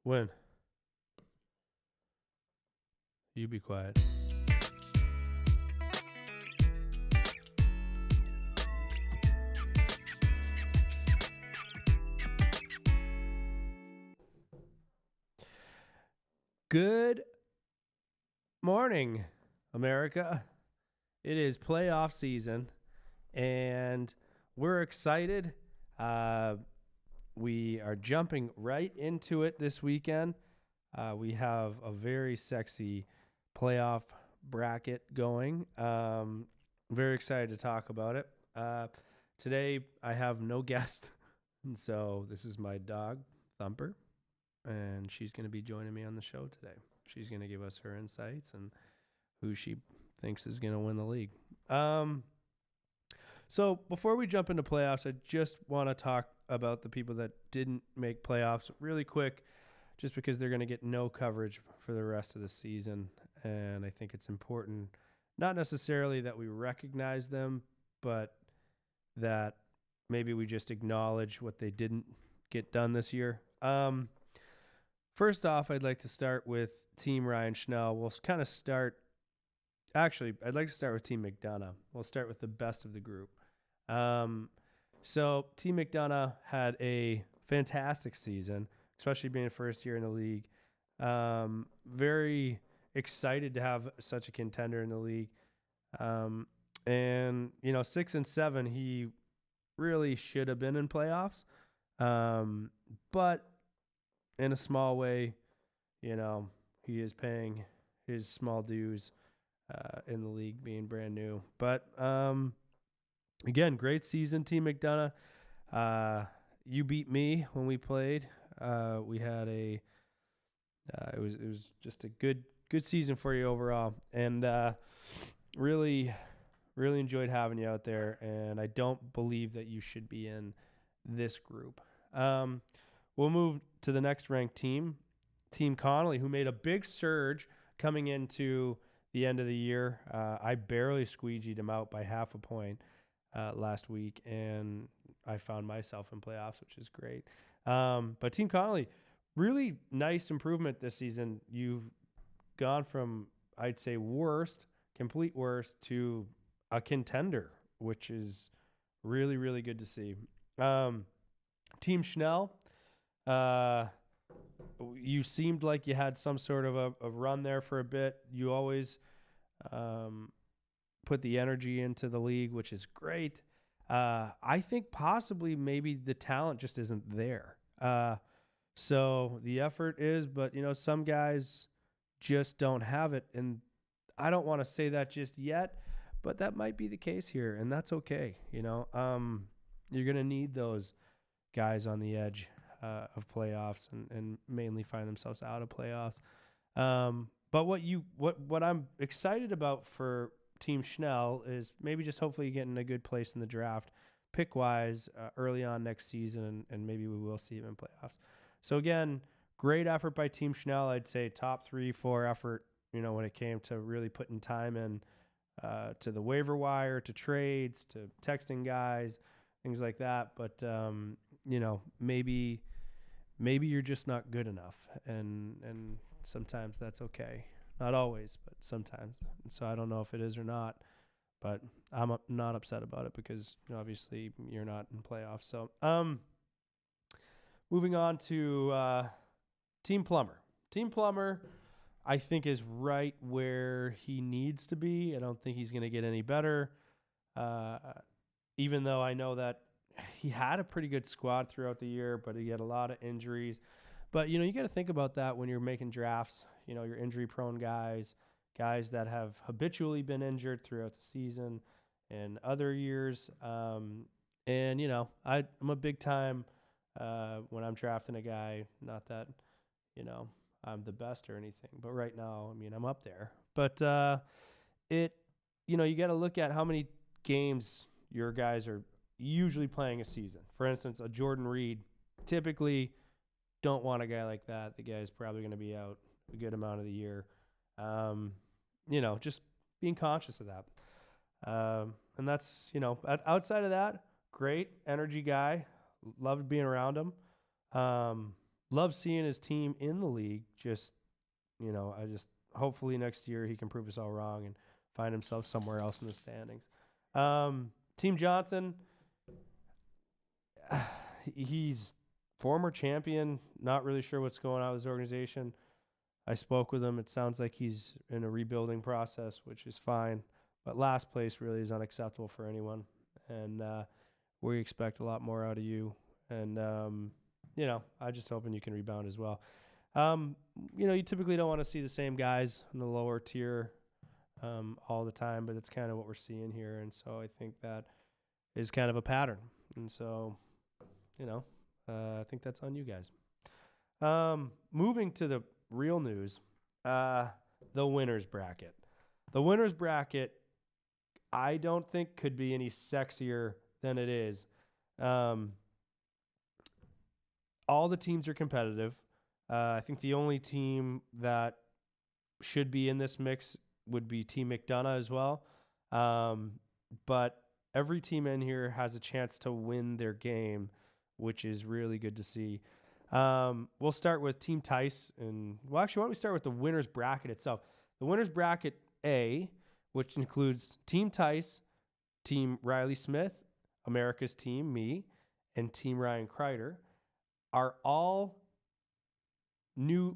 When? You be quiet. Good morning, America. It is playoff season, and we're excited. We are jumping right into it this weekend. We have a very sexy playoff bracket going. Very excited to talk about it. Today, I have no guest, and so this is my dog, Thumper, and she's going to be joining me on the show today. She's going to give us her insights and who she thinks is going to win the league. So before we jump into playoffs, I just want to talk about the people that didn't make playoffs really quick, just because they're going to get no coverage for the rest of the season. And I think it's important, not necessarily that we recognize them, but that maybe we just acknowledge what they didn't get done this year. First off, I'd like to start with Team Ryan Schnell. We'll kind of start. Actually, I'd like to start with Team McDonough. We'll start with the best of the group. So Team McDonough had a fantastic season, especially being first year in the league. Very excited to have such a contender in the league. And 6-7, he really should have been in playoffs. But in a small way, he is paying his small dues in the league, being brand new. But again, great season, Team McDonough. You beat me when we played. We had it was just a good season for you overall, and really enjoyed having you out there. And I don't believe that you should be in this group. We'll move to the next ranked team, Team Connolly, who made a big surge coming into the end of the year. I barely squeegeed him out by half a point last week, and I found myself in playoffs, which is great. But Team Connolly, really nice improvement this season. You've gone from, I'd say, complete worst, to a contender, which is really, really good to see. Team Schnell, you seemed like you had some sort of a run there for a bit. You always put the energy into the league, which is great. I think possibly maybe the talent just isn't there. So the effort is, but some guys just don't have it. And I don't want to say that just yet, but that might be the case here, and that's okay. You're going to need those guys on the edge of playoffs and mainly find themselves out of playoffs. But what I'm excited about for Team Schnell is maybe just hopefully getting a good place in the draft, pick-wise, early on next season, and maybe we will see him in playoffs. So again, great effort by Team Schnell. I'd say top 3-4 effort, when it came to really putting time in to the waiver wire, to trades, to texting guys, things like that. But, maybe you're just not good enough, and sometimes that's okay. Not always, but sometimes. And so I don't know if it is or not, but I'm not upset about it because obviously you're not in playoffs. So moving on to Team Plummer. Team Plummer, I think, is right where he needs to be. I don't think he's going to get any better, even though I know that he had a pretty good squad throughout the year, but he had a lot of injuries. But, you got to think about that when you're making drafts. Your injury-prone guys that have habitually been injured throughout the season and other years. I'm a big-time when I'm drafting a guy, not that, I'm the best or anything. But right now, I'm up there. But you got to look at how many games your guys are usually playing a season. For instance, a Jordan Reed, typically don't want a guy like that. The guy's probably going to be out a good amount of the year. Just being conscious of that. And that's, outside of that, great energy guy. Loved being around him. love seeing his team in the league. Just, hopefully next year he can prove us all wrong and find himself somewhere else in the standings. Team Johnson, he's former champion. Not really sure what's going on with his organization. I spoke with him. It sounds like he's in a rebuilding process, which is fine. But last place really is unacceptable for anyone. And we expect a lot more out of you. And, I just hoping you can rebound as well. You typically don't want to see the same guys in the lower tier all the time, but it's kind of what we're seeing here. And so I think that is kind of a pattern. And so, I think that's on you guys. Moving to the real news, the winner's bracket. The winner's bracket, I don't think could be any sexier than it is. All the teams are competitive. I think the only team that should be in this mix would be Team McDonough as well. But every team in here has a chance to win their game, which is really good to see. We'll start with Team Tice. Why don't we start with the winner's bracket itself? The winner's bracket A, which includes Team Tice, Team Riley Smith, America's Team, me, and Team Ryan Kreider, are all new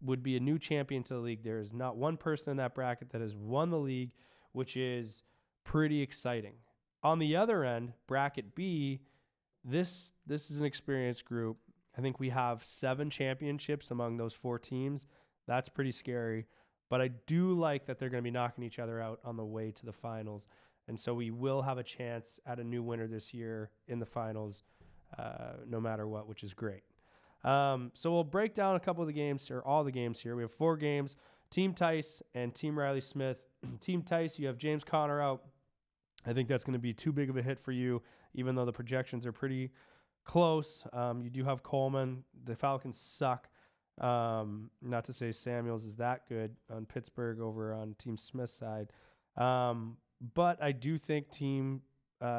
would be a new champion to the league. There is not one person in that bracket that has won the league, which is pretty exciting. On the other end, bracket B, this is an experienced group. I think we have 7 championships among those 4 teams. That's pretty scary. But I do like that they're going to be knocking each other out on the way to the finals. And so we will have a chance at a new winner this year in the finals, no matter what, which is great. So we'll break down a couple of the games, or all the games here. We have 4 games, Team Tice and Team Riley Smith. Team Tice, you have James Conner out. I think that's going to be too big of a hit for you, even though the projections are pretty close. You do have Coleman. The Falcons suck. Not to say Samuels is that good on Pittsburgh over on Team Smith's side. But I do think Team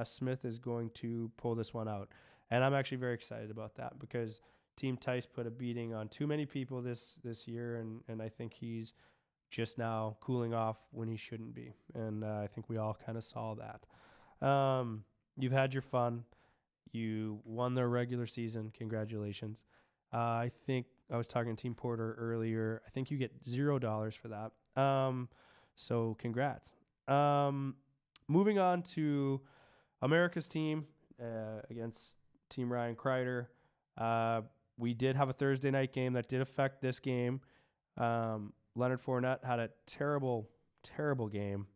Smith is going to pull this one out. And I'm actually very excited about that because Team Tice put a beating on too many people this year, and I think he's just now cooling off when he shouldn't be. And I think we all kind of saw that. You've had your fun. You won their regular season. Congratulations. I think I was talking to Team Porter earlier. I think you get $0 for that. So congrats. Moving on to America's team against Team Ryan Kreider. We did have a Thursday night game that did affect this game. Leonard Fournette had a terrible, terrible game.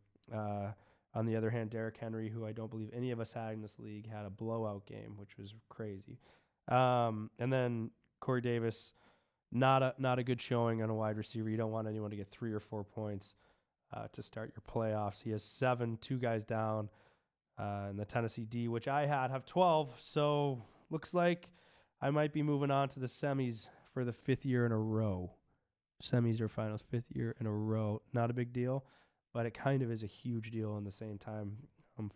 On the other hand, Derrick Henry, who I don't believe any of us had in this league, had a blowout game, which was crazy. And then Corey Davis, not a good showing on a wide receiver. You don't want anyone to get 3 or 4 points to start your playoffs. He has 7, 2 guys down. And the Tennessee D, which I had, have 12. So looks like I might be moving on to the semis for the 5th year in a row. Semis or finals, 5th year in a row. Not a big deal, but it kind of is a huge deal in the same time.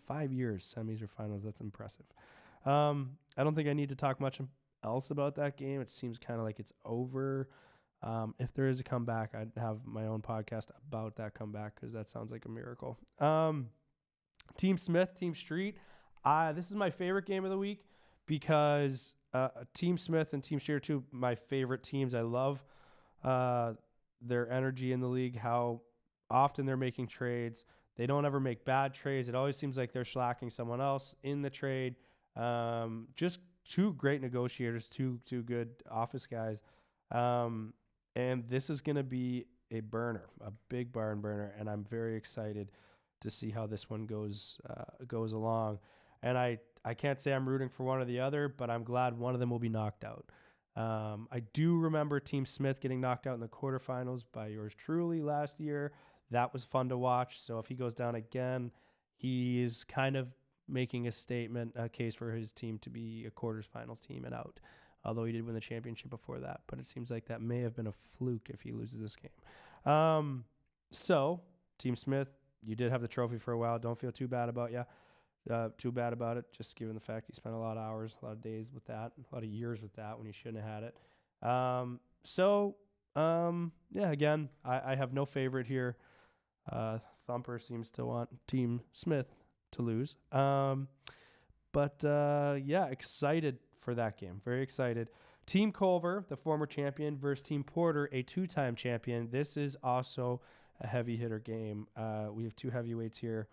5 years, semis or finals, that's impressive. I don't think I need to talk much else about that game. It seems kind of like it's over. If there is a comeback, I'd have my own podcast about that comeback because that sounds like a miracle. Team Smith, Team Street. This is my favorite game of the week because Team Smith and Team Street are 2 of my favorite teams. I love their energy in the league, how often they're making trades. They don't ever make bad trades. It always seems like they're slacking someone else in the trade. Just 2 great negotiators, 2 good office guys. And this is going to be a burner, a big barn burner, and I'm very excited to see how this one goes along. And I can't say I'm rooting for one or the other, but I'm glad one of them will be knocked out. I do remember Team Smith getting knocked out in the quarterfinals by yours truly last year. That was fun to watch. So if he goes down again, he is kind of making a statement, a case for his team to be a quarterfinals team and out. Although he did win the championship before that. But it seems like that may have been a fluke if he loses this game. So, Team Smith, you did have the trophy for a while. Don't feel too bad about you. too bad about it, just given the fact he spent a lot of hours, a lot of days with that, a lot of years with that when he shouldn't have had it. Yeah, again, I have no favorite here. Thumper seems to want Team Smith to lose. Yeah, excited for that game. Very excited. Team Culver, the former champion, versus Team Porter, a two-time champion. This is also a heavy hitter game. We have two heavyweights here.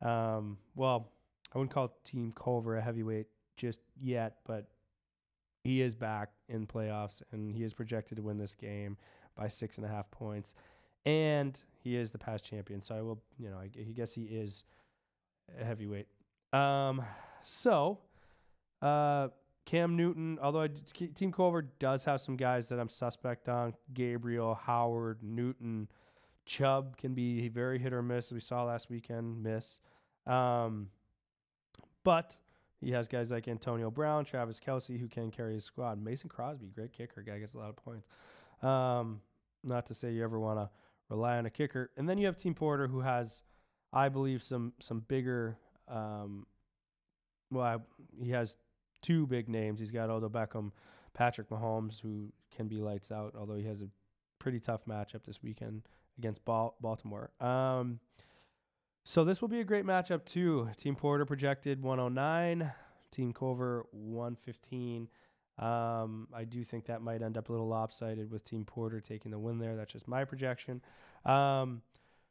Well, I wouldn't call Team Culver a heavyweight just yet, but he is back in playoffs, and he is projected to win this game by 6.5 points. And he is the past champion, so I will, I guess he is a heavyweight. Cam Newton, although Team Culver does have some guys that I'm suspect on. Gabriel, Howard, Newton, Chubb can be very hit or miss, as we saw last weekend, but he has guys like Antonio Brown, Travis Kelce, who can carry his squad. Mason Crosby, great kicker, guy gets a lot of points. Not to say you ever want to rely on a kicker. And then you have Team Porter, who has, I believe, some bigger he has two big names. He's got Odell Beckham, Patrick Mahomes, who can be lights out, although he has a pretty tough matchup this weekend against Baltimore. So this will be a great matchup too. Team Porter projected 109, Team Culver 115. I do think that might end up a little lopsided with Team Porter taking the win there. That's just my projection.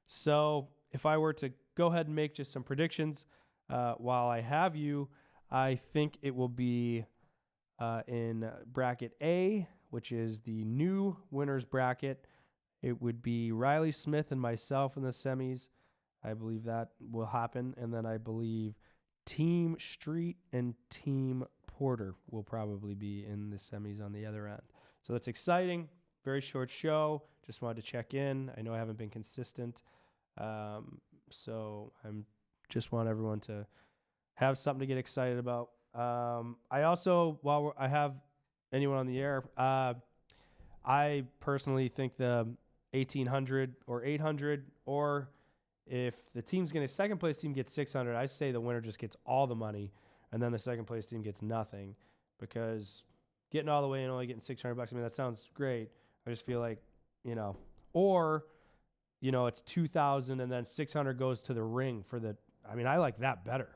So if I were to go ahead and make just some predictions while I have you, I think it will be in bracket A, which is the new winners bracket. It would be Riley Smith and myself in the semis. I believe that will happen. And then I believe Team Street and Team Porter will probably be in the semis on the other end. So that's exciting. Very short show. Just wanted to check in. I know I haven't been consistent. So I'm just want everyone to have something to get excited about. I also, while I have anyone on the air, I personally think the 1,800 or 800, or if the second place team gets 600, I say the winner just gets all the money, and then the second place team gets nothing, because getting all the way and only getting $600, I mean, that sounds great. I just feel like, or, it's 2,000 and then 600 goes to the ring for I like that better.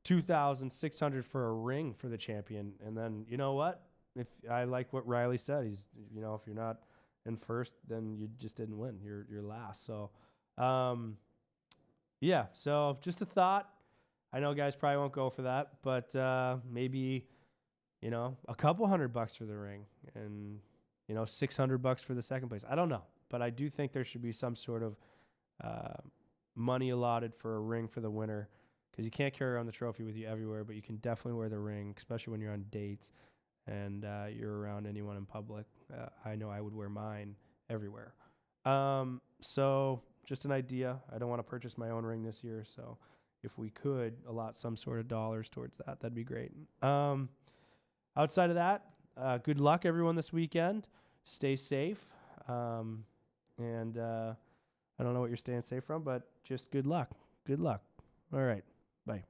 2,600 for a ring for the champion. And then, you know what? If I like what Riley said, he's, if you're not in first, then you just didn't win. You're last. So, yeah. So just a thought. I know guys probably won't go for that, but maybe, a couple $100 for the ring and, $600 for the second place. I don't know, but I do think there should be some sort of money allotted for a ring for the winner, because you can't carry around the trophy with you everywhere, but you can definitely wear the ring, especially when you're on dates and you're around anyone in public. I know I would wear mine everywhere. So just an idea. I don't want to purchase my own ring this year, so if we could allot some sort of dollars towards that, that'd be great. Outside of that, good luck everyone this weekend. Stay safe. And I don't know what you're staying safe from, but just good luck. Good luck. All right. Bye.